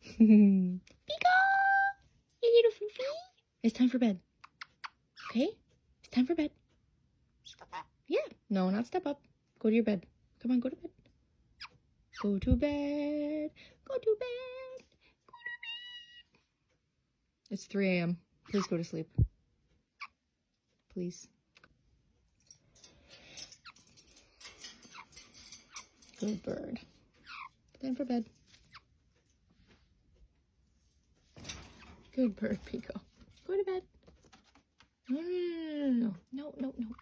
Pico! You little foofy. It's time for bed. Okay? It's time for bed. Yeah. No, not step up. Go to your bed. Come on, go to bed. Go to bed. Go to bed. Go to bed. It's 3 a.m. Please go to sleep. Please. Good bird. Time for bed. Good bird, Pico. Go to bed. No, no, no, no, no, no, no.